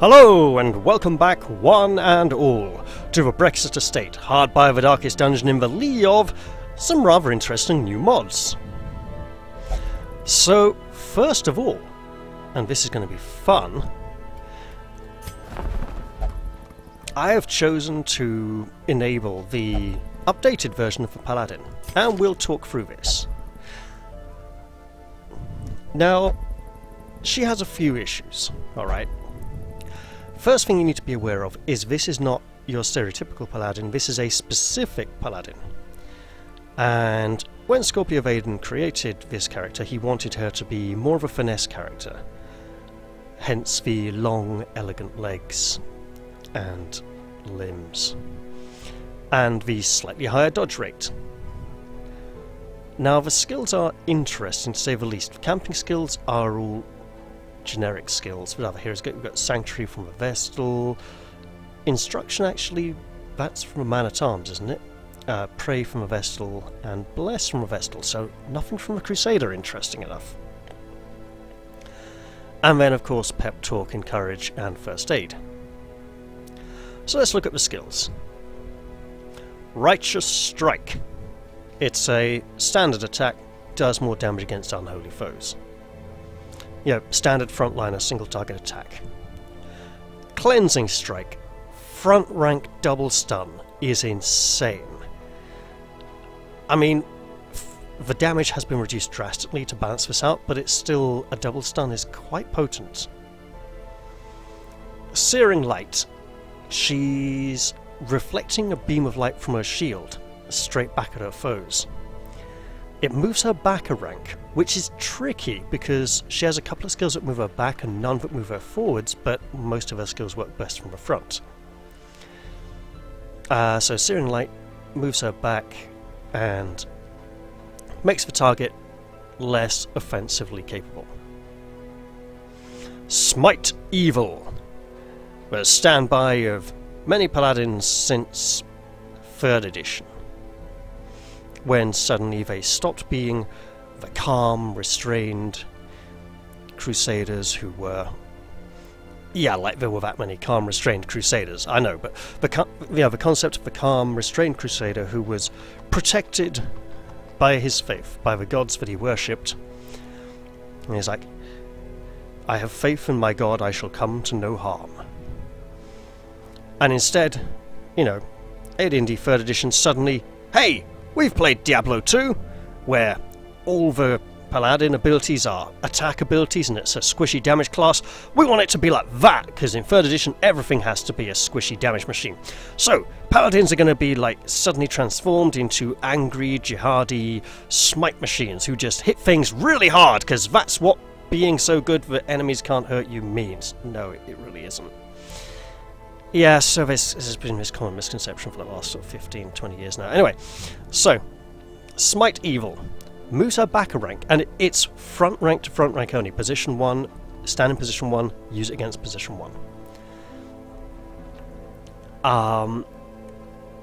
Hello and welcome back one and all to the Brexit Estate, hard by the darkest dungeon in the lee of some rather interesting new mods. So first of all, and this is going to be fun, I have chosen to enable the updated version of the Paladin, and we'll talk through this. Now, she has a few issues, alright? First thing you need to be aware of is this is not your stereotypical Paladin, this is a specific Paladin. And when Scorpio Vaden created this character, he wanted her to be more of a finesse character. Hence the long, elegant legs and limbs. And the slightly higher dodge rate. Now the skills are interesting to say the least. The camping skills are all generic skills that other heroes get. We've got Sanctuary from a Vestal, Instruction actually, that's from a Man-at-Arms, isn't it? Pray from a Vestal, and Bless from a Vestal, so nothing from a Crusader interesting enough. And then of course Pep Talk, Encourage and First Aid. So let's look at the skills. Righteous Strike. It's a standard attack, does more damage against unholy foes. You know, standard frontliner single target attack. Cleansing Strike. Front rank double stun is insane. I mean, the damage has been reduced drastically to balance this out, but it's still, a double stun is quite potent. Searing Light. She's reflecting a beam of light from her shield straight back at her foes. It moves her back a rank, which is tricky because she has a couple of skills that move her back and none that move her forwards, but most of her skills work best from the front. So Searing Light moves her back and makes the target less offensively capable. Smite Evil. The standby of many paladins since 3rd edition, when suddenly they stopped being the calm, restrained crusaders who were... Yeah, like there were that many calm, restrained crusaders, I know, but the concept of the calm, restrained crusader who was protected by his faith, by the gods that he worshipped. And he's like, I have faith in my God, I shall come to no harm. And instead, you know, AD&D 3rd edition suddenly, hey! We've played Diablo 2, where all the Paladin abilities are attack abilities and it's a squishy damage class. We want it to be like that, because in 3rd edition everything has to be a squishy damage machine. So, Paladins are going to be like suddenly transformed into angry, jihadi smite machines who just hit things really hard, because that's what being so good that enemies can't hurt you means. No, it really isn't. Yeah, so this has been this common misconception for the last sort of 15, 20 years now. Anyway, so, Smite Evil moves her back a rank, and it's front rank to front rank only. Position 1, stand in position 1, use it against position 1.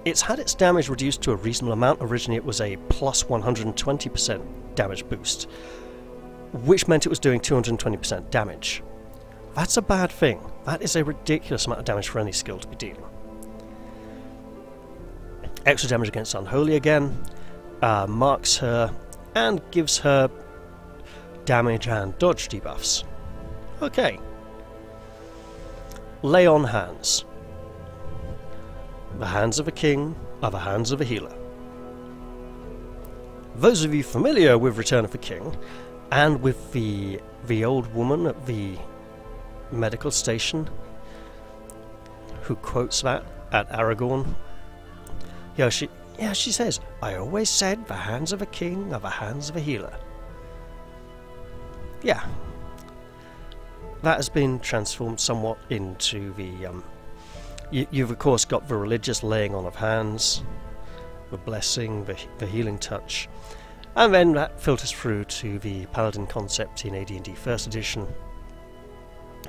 It's had its damage reduced to a reasonable amount. Originally it was a plus 120% damage boost, which meant it was doing 220% damage. That's a bad thing. That is a ridiculous amount of damage for any skill to be dealing. Extra damage against Unholy again, marks her and gives her damage and dodge debuffs. Okay. Lay on Hands. The hands of a king are the hands of a healer. Those of you familiar with Return of the King and with the old woman at the medical station who quotes that at Aragorn. She says, I always said the hands of a king are the hands of a healer. Yeah. That has been transformed somewhat into the you've of course got the religious laying on of hands, the blessing, the healing touch, and then that filters through to the paladin concept in AD&D 1st edition.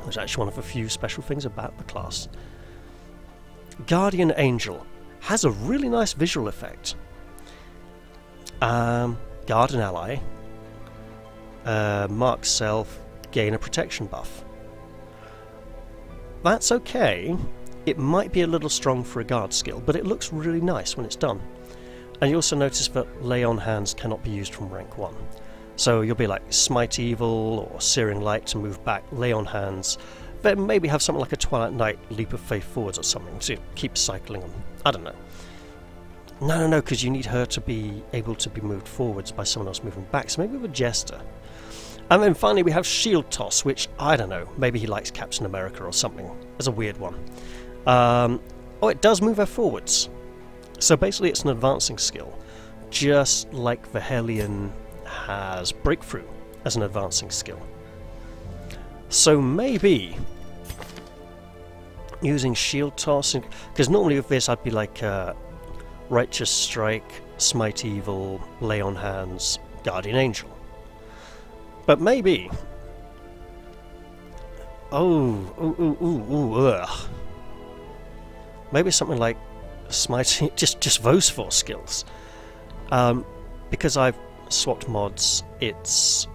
Which is actually one of the few special things about the class. Guardian Angel has a really nice visual effect. Guard an ally, mark self, gain a protection buff. That's okay. It might be a little strong for a guard skill, but it looks really nice when it's done. And you also notice that lay on hands cannot be used from rank 1. So you'll be like Smite Evil or Searing Light to move back, lay on hands, then maybe have something like a Twilight Knight Leap of Faith forwards or something to keep cycling on. I don't know. No, because you need her to be able to be moved forwards by someone else moving back, so maybe with a Jester. And then finally we have Shield Toss, which, I don't know, maybe he likes Captain America or something. It's a weird one. Oh, it does move her forwards. So basically it's an advancing skill, just like the Hellion has Breakthrough as an advancing skill. So maybe using Shield Toss, because normally with this I'd be like Righteous Strike, Smite Evil, Lay on Hands, Guardian Angel. But maybe... Maybe something like Smite, just those 4 skills. Because I've swapped mods, it's...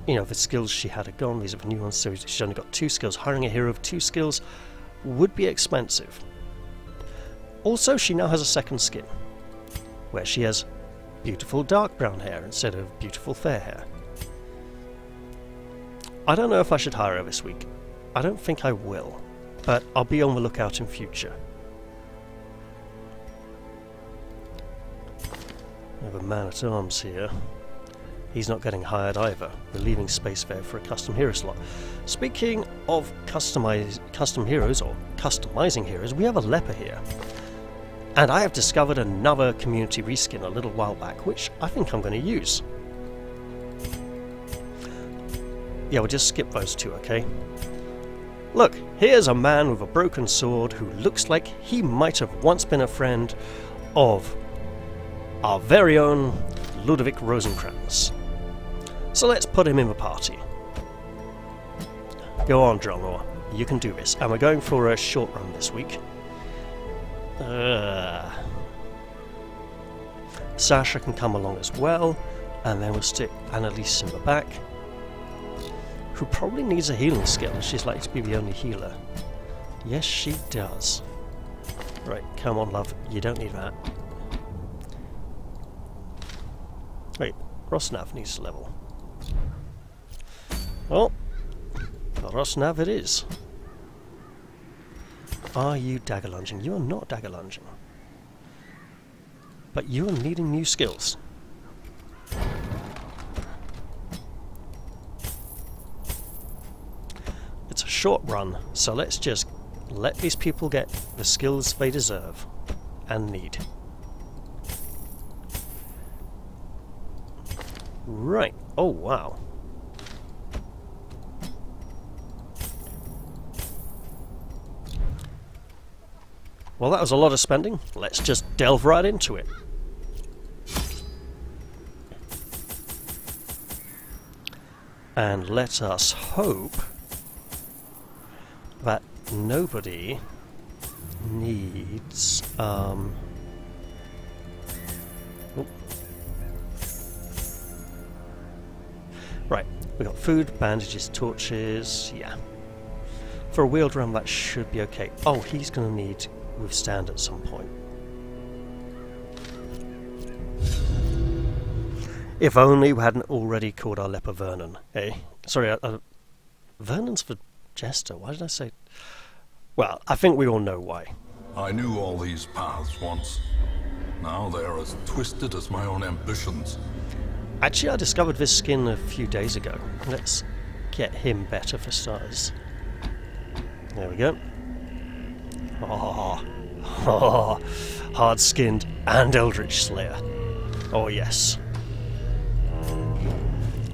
You know, the skills she had are gone, these are the new ones, so she's only got 2 skills. Hiring a hero of 2 skills would be expensive. Also, she now has a second skin, where she has beautiful dark brown hair instead of beautiful fair hair. I don't know if I should hire her this week. I don't think I will, but I'll be on the lookout in future. We have a man-at-arms here. He's not getting hired either. We're leaving space there for a custom hero slot. Speaking of custom heroes, or customizing heroes, we have a leper here. And I have discovered another community reskin a little while back, which I think I'm going to use. Yeah, we'll just skip those 2, okay? Look, here's a man with a broken sword who looks like he might have once been a friend of our very own Ludovic Rosencrantz. So let's put him in the party. Go on, Drummer, you can do this. And we're going for a short run this week. Sasha can come along as well, and then we'll stick Annalise in the back, who probably needs a healing skill. She's likely to be the only healer. Yes, she does. Right, come on, love. You don't need that. Wait, Rosnav needs a level. Oh, Rosnav it is. Are you dagger lunging? You are not dagger lunging. But you are needing new skills. It's a short run, so let's just let these people get the skills they deserve and need. Right. Oh, wow. Well, that was a lot of spending. Let's just delve right into it. And let us hope that nobody needs... Right, we got food, bandages, torches, yeah. For a wheeled ram that should be okay. Oh, he's going to need withstand at some point. If only we hadn't already called our leper Vernon, eh? Sorry, Vernon's for Jester, why did I say... Well, I think we all know why. I knew all these paths once. Now they are as twisted as my own ambitions. Actually, I discovered this skin a few days ago. Let's get him better for starters. There we go. Oh, hard-skinned and Eldritch Slayer. Oh yes.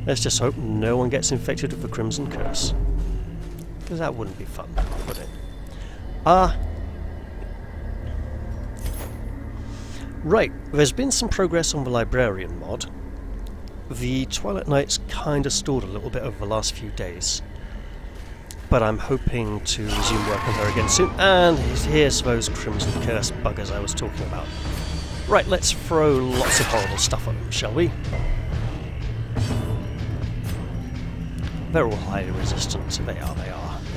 Let's just hope no one gets infected with the Crimson Curse. Because that wouldn't be fun, would it? Right, there's been some progress on the Librarian mod. The Twilight Knights kind of stalled a little bit over the last few days. But I'm hoping to resume work on her again soon. And here's those Crimson Curse buggers I was talking about. Right, let's throw lots of horrible stuff on them, shall we? They're all highly resistant. They are.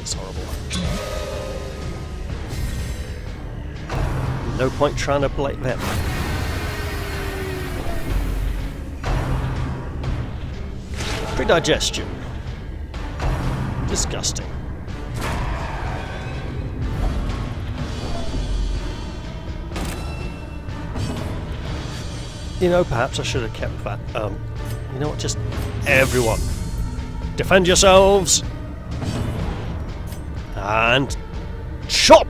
It's horrible. No point trying to blame them. Predigestion. Disgusting. You know, perhaps I should have kept that. You know what? Just everyone, defend yourselves and chop.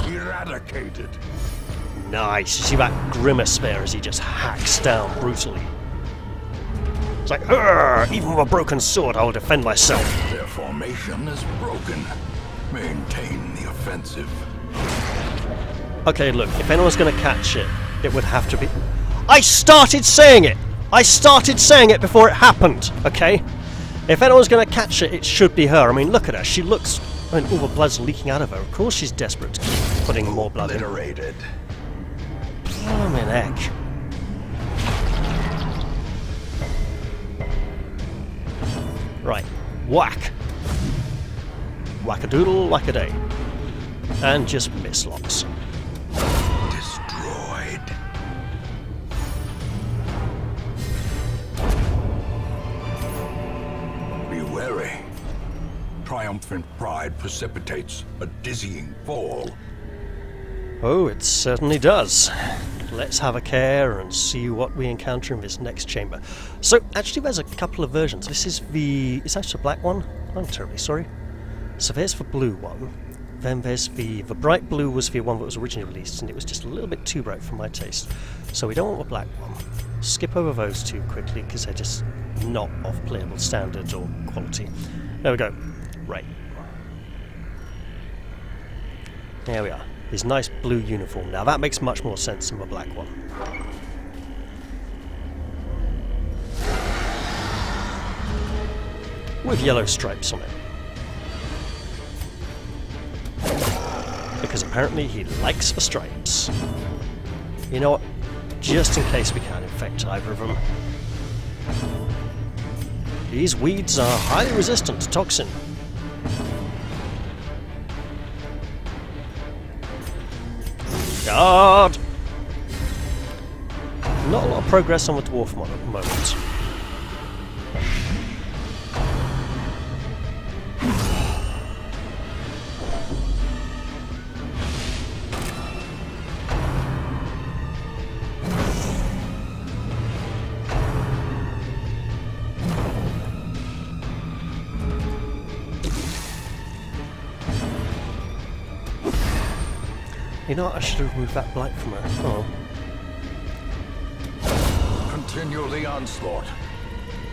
Eradicated. Nice. You see that grimace there as he just hacks down brutally. It's like, "Arr, even with a broken sword, I will defend myself." Their formation is broken. Maintain the offensive. Okay, look, if anyone's going to catch it, it would have to be... I started saying it! I started saying it before it happened, okay? If anyone's going to catch it, it should be her. I mean, look at her. She looks... I mean, all the blood's leaking out of her. Of course she's desperate to keep putting more blood in. Obliterated. Blimey heck. Right. Whack. Whack-a-doodle, whack-a-day. And just mislocks. Destroyed. Be wary. Triumphant pride precipitates a dizzying fall. Oh, it certainly does. Let's have a care and see what we encounter in this next chamber. So, actually there's a couple of versions. This is the... Is that a black one? I'm terribly sorry. So there's the blue one. Then there's the bright blue was the one that was originally released, and it was just a little bit too bright for my taste. So we don't want the black one. Skip over those two quickly, because they're just not of playable standard or quality. There we go. Right. There we are. His nice blue uniform. Now that makes much more sense than the black one. With yellow stripes on it. Because apparently he likes the stripes. You know what? Just in case we can't infect either of them. These weeds are highly resistant to toxin. Guard! Not a lot of progress on the dwarf mod at the moment. You know what, I should have removed that blight from her. Oh. Continue the onslaught.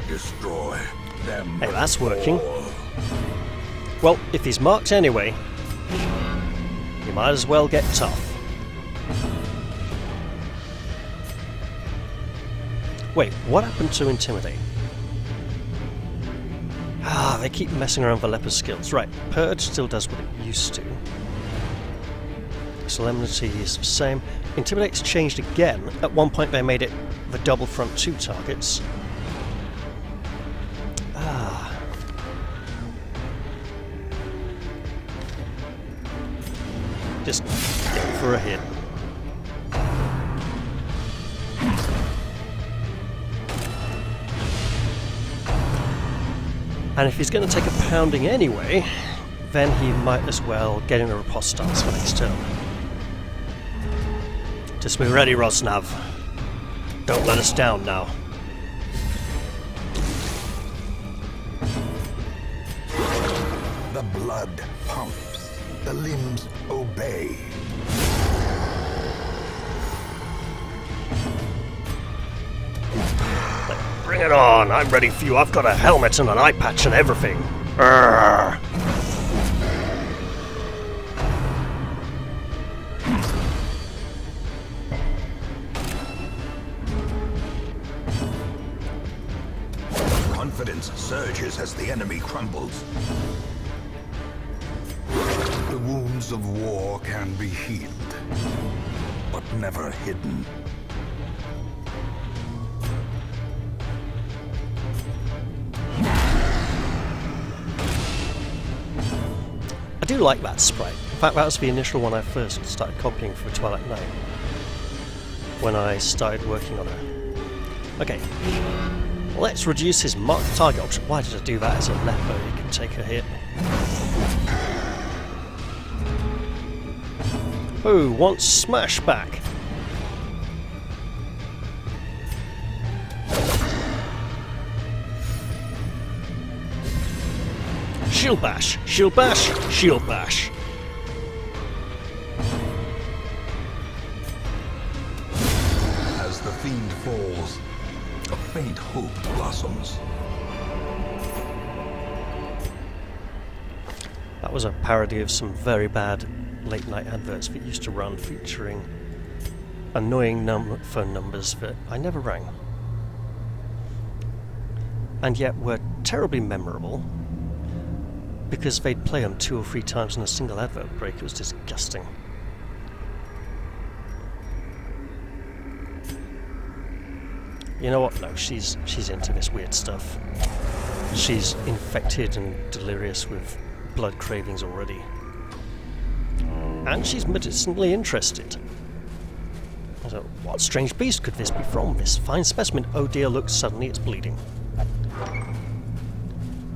Destroy them. Hey, that's working. Well, if he's marked anyway, you might as well get tough. Wait, what happened to Intimidate? Ah, they keep messing around with the leper skills. Right, Purge still does what it used to. Solemnity is the same. Intimidate's changed again. At one point they made it the double front 2 targets. Ah. Just go for a hit. And if he's going to take a pounding anyway, then he might as well get in a riposte stance for next turn. Just be ready, Rosnav. Don't let us down now. The blood pumps. The limbs obey. Bring it on! I'm ready for you. I've got a helmet and an eye patch and everything. Urgh. Confidence surges as the enemy crumbles. The wounds of war can be healed, but never hidden. I do like that sprite. fact, that was the initial one I first started copying for Twilight Night, when I started working on her. Okay, let's reduce his marked target option. Why did I do that? As a leper, he can take a hit. Who wants smash back? Shield bash, shield bash, shield bash. As the fiend falls, a faint hope blossoms. That was a parody of some very bad late night adverts that used to run featuring annoying phone numbers that I never rang. And yet were terribly memorable because they'd play them 2 or 3 times in a single advert break. It was disgusting. You know what? No, she's into this weird stuff. She's infected and delirious with blood cravings already. And she's medicinally interested. So, what strange beast could this be from? This fine specimen. Oh dear, look, suddenly it's bleeding.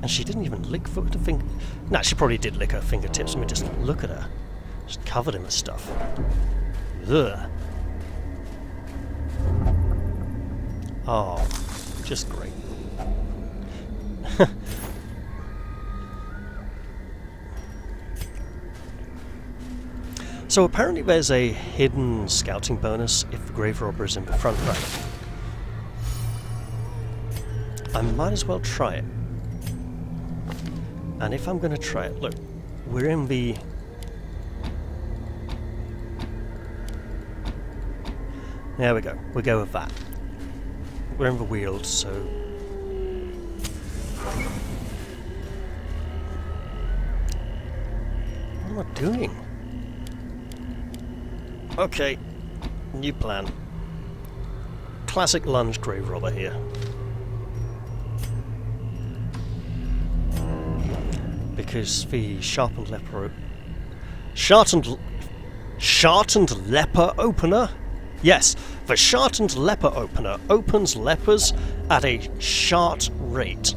And she didn't even lick her finger. Nah, she probably did lick her fingertips. I mean, just look at her. Just covered in the stuff. Ugh. Oh, just great. So apparently there's a hidden scouting bonus if the grave robber is in the front rank. I might as well try it. And if I'm going to try it, look, we're in the... There we go, we'll go with that. We're in the Weald, so... What am I doing? Okay, new plan. Classic lunge grave robber here. Because the sharpened leper... Sharpened leper opener? Yes, the sharpened leper opener opens lepers at a shart rate.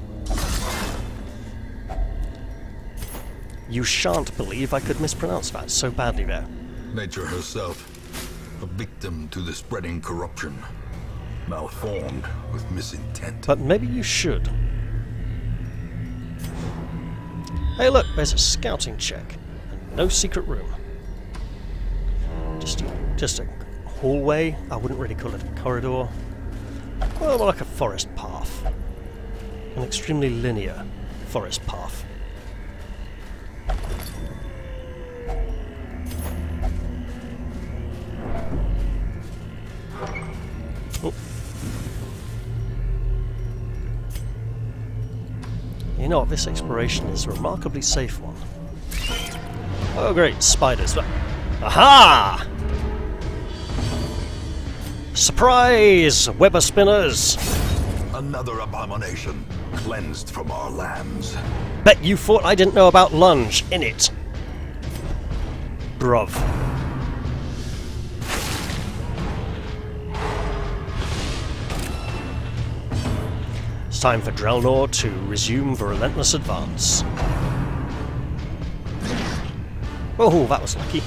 You shan't believe I could mispronounce that so badly there. Nature herself, a victim to the spreading corruption, malformed with misintent. But maybe you should. Hey look, there's a scouting check. And no secret room. Just a hallway. I wouldn't really call it a corridor. Well, more like a forest path. An extremely linear forest path. Oh. You know what, this exploration is a remarkably safe one. Oh great, spiders. Aha! Surprise, webber spinners! Another abomination cleansed from our lands. Bet you thought I didn't know about lunge, innit? Bruv. It's time for Drelnor to resume the relentless advance. Oh, that was lucky.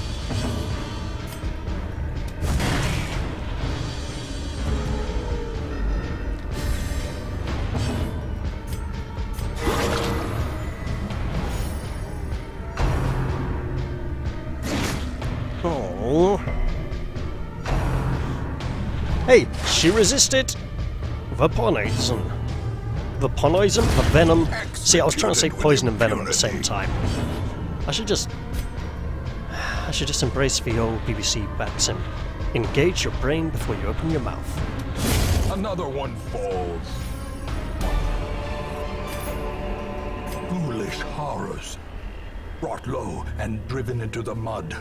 Oh. Hey, she resisted the poison. The poison, the venom. See, I was trying to say poison and venom at the same time. I should just embrace the old BBC maxim. Engage your brain before you open your mouth. Another one falls. Foolish horrors, brought low and driven into the mud.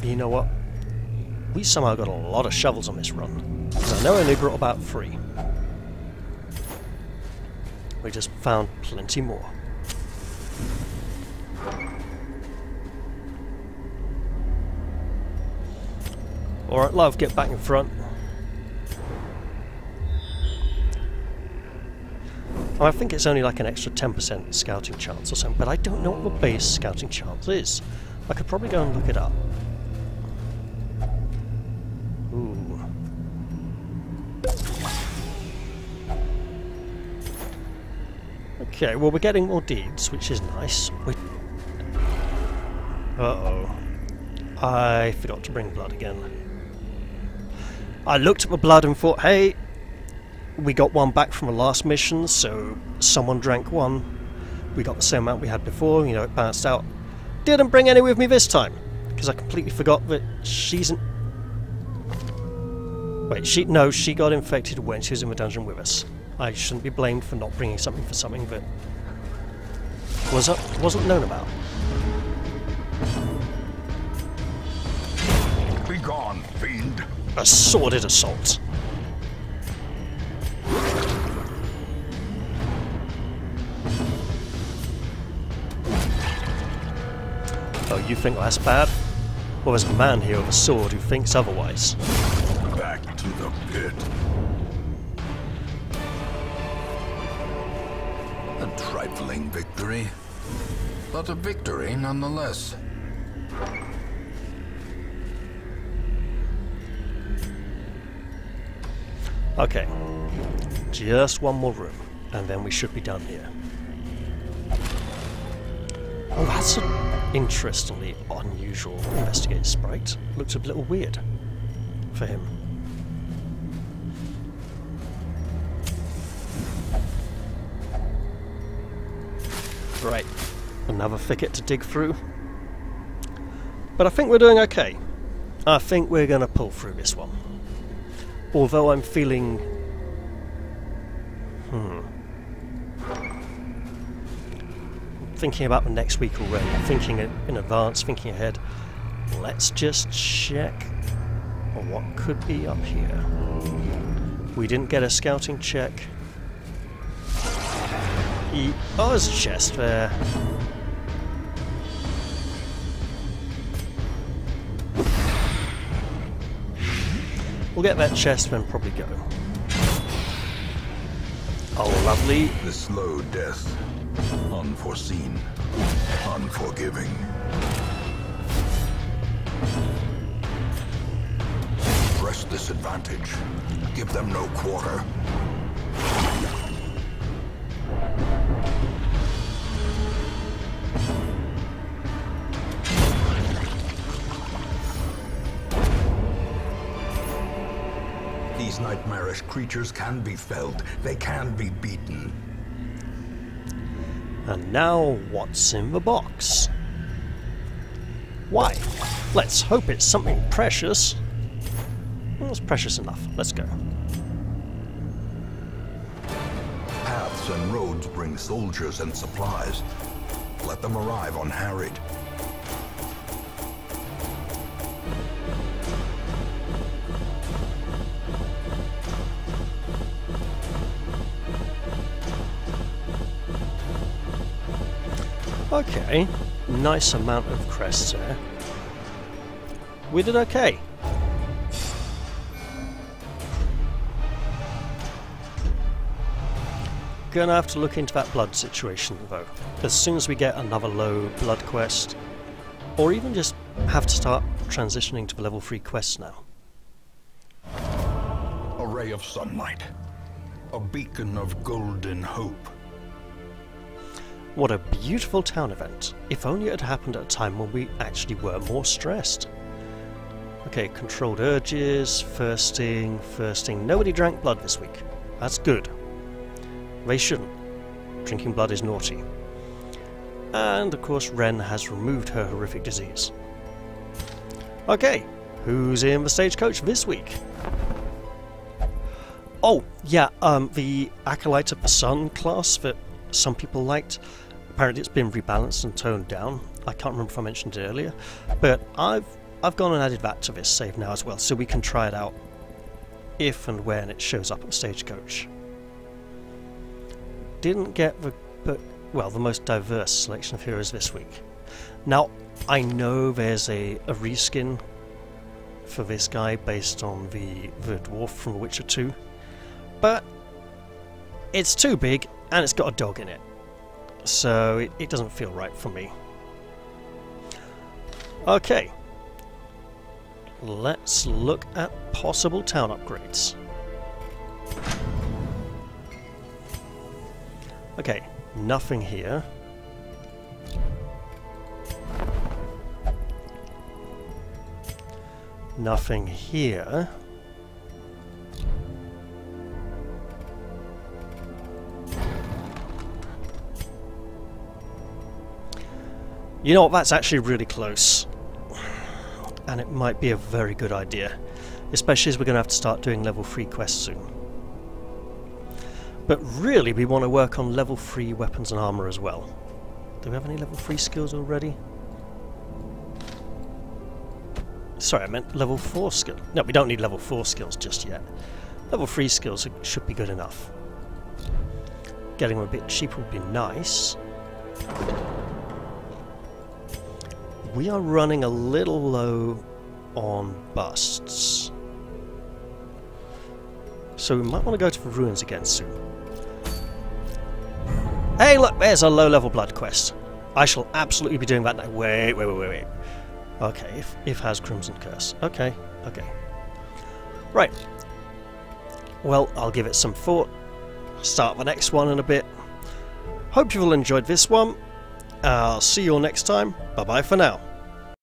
You know what? We somehow got a lot of shovels on this run. Because I know I only brought about 3. We just found plenty more. Alright, love, get back in front. I think it's only like an extra 10% scouting chance or something, but I don't know what the base scouting chance is. I could probably go and look it up. Ooh. Okay, well we're getting more deeds, which is nice. Uh-oh. I forgot to bring blood again. I looked at the blood and thought, hey, we got one back from the last mission, so someone drank one. We got the same amount we had before, you know, it balanced out. Didn't bring any with me this time, because I completely forgot that she's an... Wait, she got infected when she was in the dungeon with us. I shouldn't be blamed for not bringing something for something that wasn't known about. Be gone, fiend. A sordid assault. Oh, you think that's bad? Well, there's a man here with a sword who thinks otherwise. Back to the pit. A trifling victory, but a victory nonetheless. Okay, just one more room, and then we should be done here. Oh, that's an interestingly unusual investigator sprite. Looks a little weird for him. Right, another thicket to dig through. But I think we're doing okay. I think we're going to pull through this one. Although I'm feeling... thinking about the next week already. Thinking in advance, thinking ahead. Let's just check what could be up here. We didn't get a scouting check. Oh, there's a chest there. We'll get that chest then probably go. Oh, lovely. The slow death. Unforeseen. Unforgiving. Press this advantage. Give them no quarter. These nightmarish creatures can be felled. They can be beaten. And now, what's in the box? Why? Let's hope it's something precious. Well, it's precious enough. Let's go. Paths and roads bring soldiers and supplies. Let them arrive unharried. Okay, nice amount of crests there. We did okay. Gonna have to look into that blood situation though. As soon as we get another low blood quest, or even just have to start transitioning to the level 3 quests now. A ray of sunlight. A beacon of golden hope. What a beautiful town event. If only it had happened at a time when we actually were more stressed. Okay, controlled urges, thirsting. Nobody drank blood this week. That's good. They shouldn't. Drinking blood is naughty. And of course Ren has removed her horrific disease. Okay, who's in the stagecoach this week? Oh, yeah, the Acolyte of the Sun class that some people liked. Apparently it's been rebalanced and toned down. I can't remember if I mentioned it earlier, but I've gone and added that to this save now as well, so we can try it out if and when it shows up at Stagecoach. didn't get the most diverse selection of heroes this week. Now, I know there's a reskin for this guy based on the dwarf from The Witcher 2, but it's too big and it's got a dog in it, so it doesn't feel right for me. Okay, let's look at possible town upgrades. Okay, nothing here. Nothing here. You know what, that's actually really close. And it might be a very good idea. Especially as we're going to have to start doing level 3 quests soon. But really, we want to work on level 3 weapons and armor as well. Do we have any level 3 skills already? Sorry, I meant level 4 skill. No, we don't need level 4 skills just yet. Level 3 skills should be good enough. Getting them a bit cheaper would be nice. We are running a little low on busts. So we might want to go to the ruins again soon. Hey, look, there's a low-level blood quest. I shall absolutely be doing that now. Wait. Okay, if has Crimson Curse. Okay. Right. Well, I'll give it some thought. Start the next one in a bit. Hope you've all enjoyed this one. I'll see you all next time. Bye-bye for now.